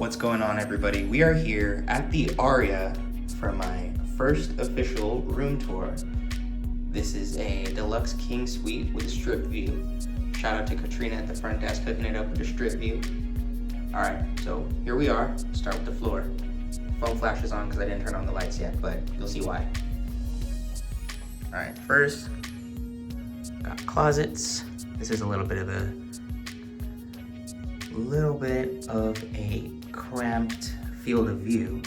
What's going on, everybody? We are here at the Aria for my first official room tour. This is a deluxe king suite with a strip view. Shout out to Katrina at the front desk hooking it up with a strip view. All right, so here we are. Start with the floor. Phone flash is on because I didn't turn on the lights yet, but you'll see why. All right, first, got closets. This is a little bit of a cramped field of view,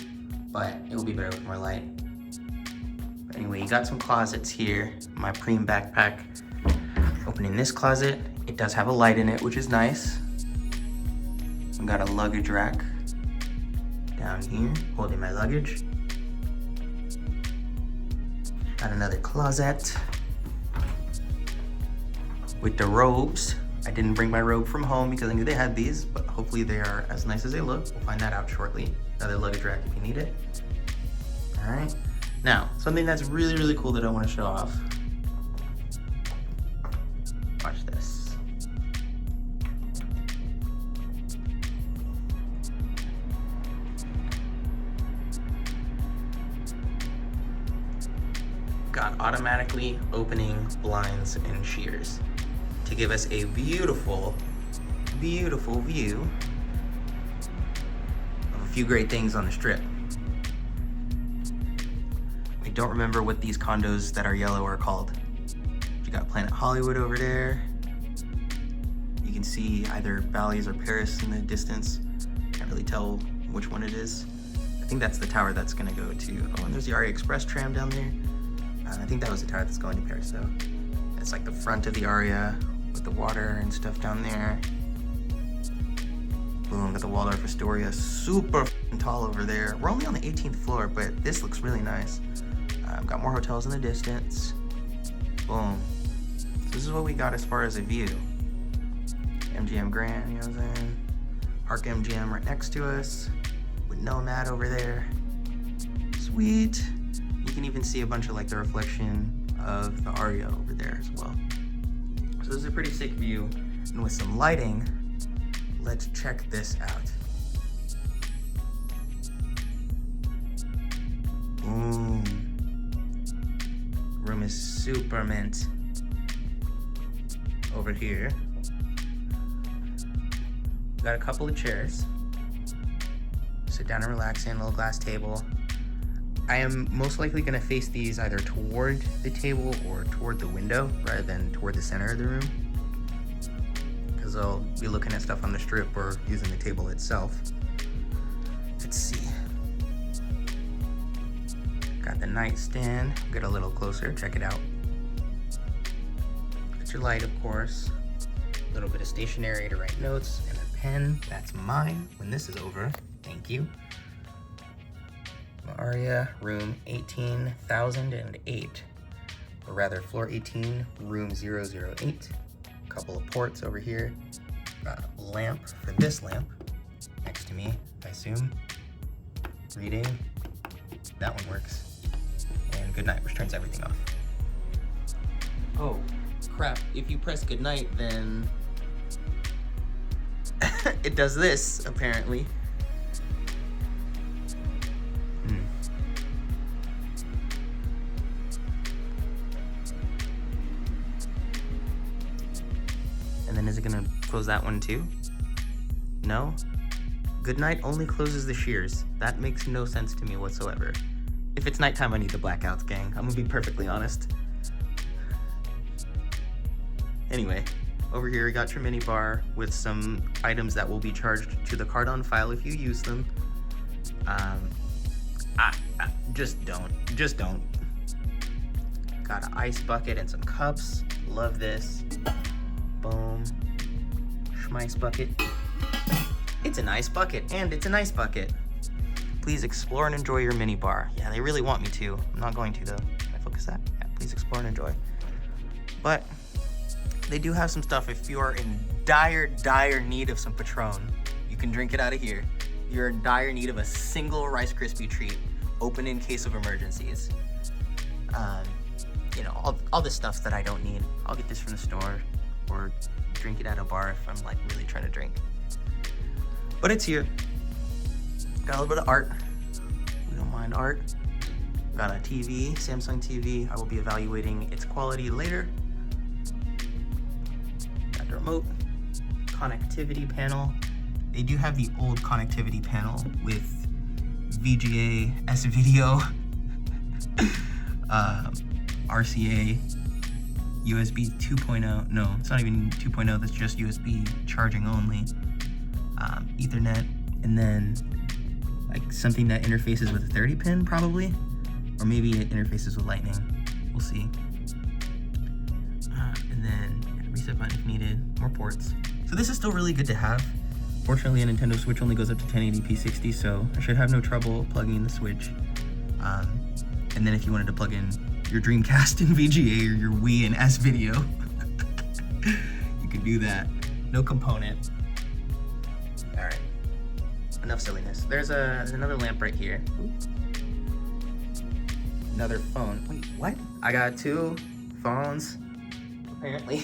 but it will be better with more light. But anyway, you got some closets here. My Preem backpack. Opening this closet, it does have a light in it, which is nice. I got a luggage rack down here, holding my luggage. Got another closet with the robes. I didn't bring my robe from home because I knew they had these, but hopefully they are as nice as they look. We'll find that out shortly. Another luggage rack if you need it. All right. Now, something that's really, really cool that I want to show off. Watch this. Got automatically opening blinds and shears to give us a beautiful, beautiful view of a few great things on the strip. I don't remember what these condos that are yellow are called. You got Planet Hollywood over there. You can see either Bally's or Paris in the distance. Can't really tell which one it is. I think that's the tower that's gonna go to, oh, and there's the Aria Express tram down there. I think that was the tower that's going to Paris, so. It's like the front of the Aria with the water and stuff down there. Boom, got the Waldorf Astoria, super tall over there. We're only on the 18th floor, but this looks really nice. Got more hotels in the distance. Boom. So this is what we got as far as a view. MGM Grand, you know what I'm saying? Park MGM right next to us with Nomad over there. Sweet. You can even see a bunch of like the reflection of the Aria over there as well. So this is a pretty sick view. And with some lighting, let's check this out. Boom. Room is super mint. Over here, got a couple of chairs. Sit down and relax in, a little glass table. I am most likely gonna face these either toward the table or toward the window rather than toward the center of the room, because I'll be looking at stuff on the strip or using the table itself. Let's see. Got the nightstand. Get a little closer, check it out. Got your light, of course. A little bit of stationery to write notes and a pen. That's mine when this is over. Thank you. Aria, room 18,008, or rather floor 18, room 008. A couple of ports over here. Got a lamp for this lamp next to me, I assume. Reading, that one works. And good night, which turns everything off. Oh, crap, if you press good night, then it does this, apparently. And then is it gonna close that one too? No? Good night only closes the shears. That makes no sense to me whatsoever. If it's nighttime, I need the blackouts, gang. I'm gonna be perfectly honest. Anyway, over here we got your mini bar with some items that will be charged to the card on file if you use them. Just don't. Got an ice bucket and some cups. Love this. Boom. Schmice bucket. It's an ice bucket, and it's an ice bucket. Please explore and enjoy your mini bar. Yeah, they really want me to. I'm not going to, though. Can I focus that? Yeah, please explore and enjoy. But they do have some stuff. If you are in dire need of some Patron, you can drink it out of here. You're in dire need of a single Rice Krispie treat, open in case of emergencies. You know, all the stuff that I don't need. I'll get this from the store or drink it at a bar if I'm like really trying to drink. But it's here. Got a little bit of art. We don't mind art. Got a TV, Samsung TV. I will be evaluating its quality later. Got the remote. Connectivity panel. They do have the old connectivity panel with VGA, S-Video, RCA, USB 2.0. No, it's not even 2.0. That's just USB charging only. Ethernet, and then like something that interfaces with a 30 pin probably, or maybe it interfaces with Lightning. We'll see. And then reset button if needed. More ports. So this is still really good to have. Fortunately, a Nintendo Switch only goes up to 1080p 60, so I should have no trouble plugging in the Switch. And then if you wanted to plug in your Dreamcast in VGA or your Wii in S-Video, you could do that. No component. All right, enough silliness. There's another lamp right here. Ooh. Another phone. Wait, what? I got 2 phones, apparently.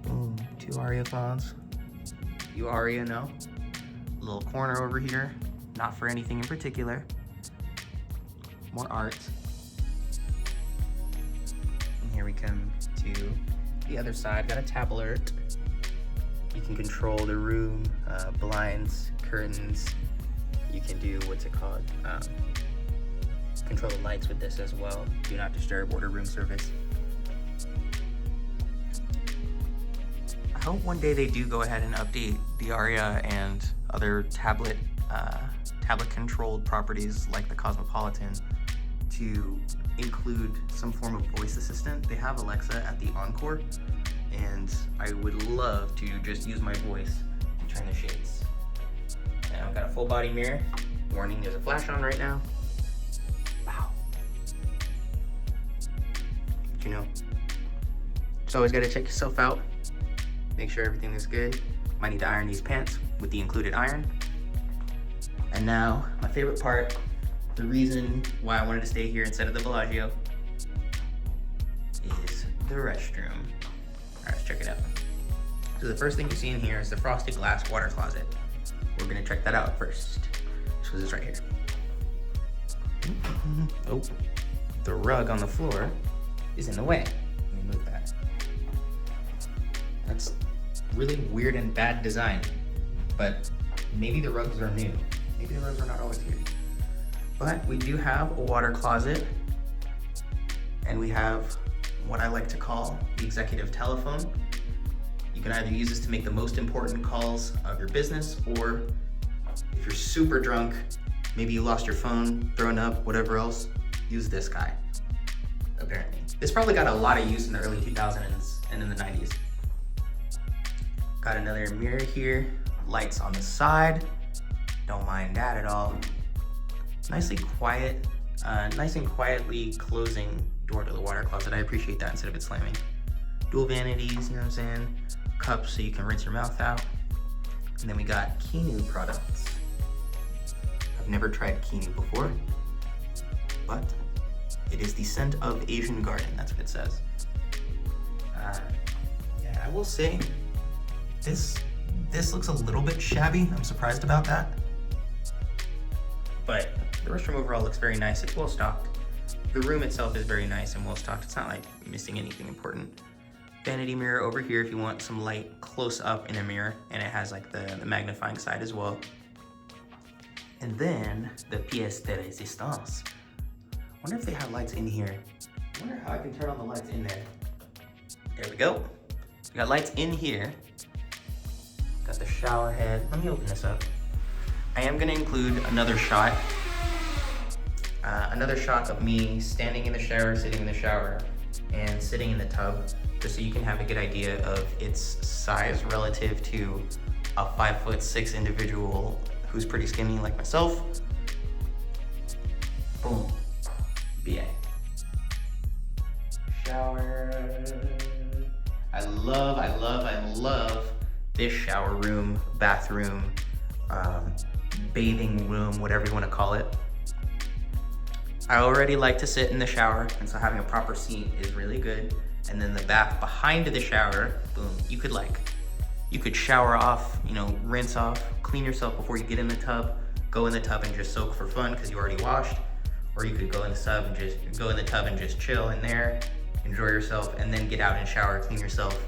Boom, 2 Aria phones. You Aria know. A little corner over here, not for anything in particular. More art. And here we come to the other side. Got a tab alert. You can control the room, blinds, curtains. You can do, what's it called? Control the lights with this as well. Do not disturb, order room service. I hope one day they do go ahead and update the Aria and other tablet controlled properties like the Cosmopolitan to include some form of voice assistant. They have Alexa at the Encore, and I would love to just use my voice to turn the shades. And I've got a full body mirror. Warning, there's a flash on right now. Wow. But you know, just always gotta check yourself out. Make sure everything is good. Might need to iron these pants with the included iron. And now, my favorite part, the reason why I wanted to stay here instead of the Bellagio, is the restroom. All right, let's check it out. So the first thing you see in here is the frosted glass water closet. We're gonna check that out first. So this is right here. Oh, the rug on the floor is in the way. Let me move that. That's really weird and bad design, but maybe the rugs are new. Maybe the rugs are not always here. But we do have a water closet, and we have what I like to call the executive telephone. You can either use this to make the most important calls of your business, or if you're super drunk, maybe you lost your phone, thrown up, whatever else, use this guy, apparently. This probably got a lot of use in the early 2000s and in the 90s. Got another mirror here, lights on the side. Don't mind that at all. Nicely quiet, nice and quietly closing door to the water closet. I appreciate that instead of it slamming. Dual vanities, you know what I'm saying? Cups so you can rinse your mouth out. And then we got Kinu products. I've never tried Kinu before, but it is the scent of Asian garden. That's what it says. Yeah, I will say, this looks a little bit shabby. I'm surprised about that. But the restroom overall looks very nice. It's well stocked. The room itself is very nice and well stocked. It's not like missing anything important. Vanity mirror over here if you want some light close up in a mirror, and it has like the magnifying side as well. And then the pièce de résistance. I wonder if they have lights in here. I wonder how I can turn on the lights in there. There we go. We got lights in here. Got the shower head. Let me open this up. I am gonna include another shot of me standing in the shower, sitting in the shower, and sitting in the tub, just so you can have a good idea of its size relative to a 5'6" individual who's pretty skinny like myself. Boom. BA. Shower. I love this shower room, bathroom, bathing room, whatever you want to call it. I already like to sit in the shower, and so having a proper seat is really good. And then the bath behind the shower, boom, you could shower off, you know, rinse off, clean yourself before you get in the tub, go in the tub and just soak for fun because you already washed. Or you could go in the tub and just chill in there, enjoy yourself, and then get out and shower, clean yourself,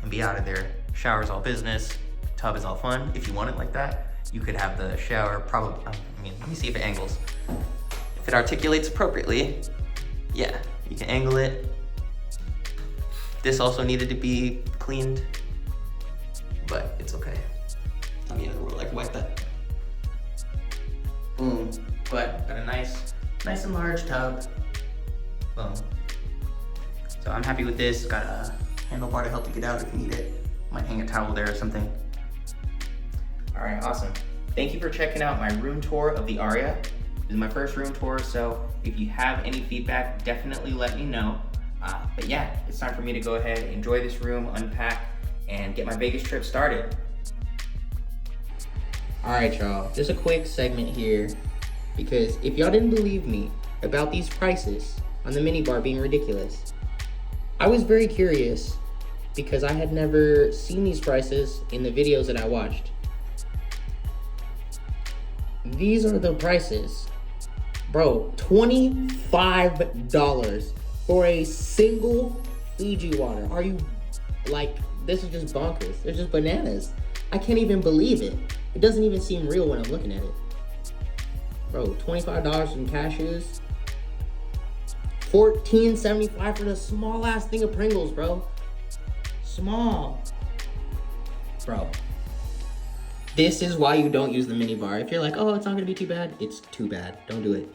and be out of there. Shower's all business, tub is all fun. If you want it like that, you could have the shower probably, let me see if it angles. If it articulates appropriately, yeah, you can angle it. This also needed to be cleaned, but it's okay. I mean, we'll like wipe that. Boom, but got a nice and large tub. Boom. So I'm happy with this. Got a handlebar to help you get out if you need it. Might hang a towel there or something. All right, awesome. Thank you for checking out my room tour of the Aria. This is my first room tour, so if you have any feedback, definitely let me know. But yeah, it's time for me to go ahead, enjoy this room, unpack, and get my Vegas trip started. All right, y'all, just a quick segment here, because if y'all didn't believe me about these prices on the minibar being ridiculous, I was very curious because I had never seen these prices in the videos that I watched. These are the prices. Bro, $25 for a single Fiji water. Are you, like, this is just bonkers. It's just bananas. I can't even believe it. It doesn't even seem real when I'm looking at it. Bro, $25 in cashews. $14.75 for the small ass thing of Pringles, bro. Small. Bro. This is why you don't use the minibar. If you're like, oh, it's not gonna be too bad, it's too bad. Don't do it.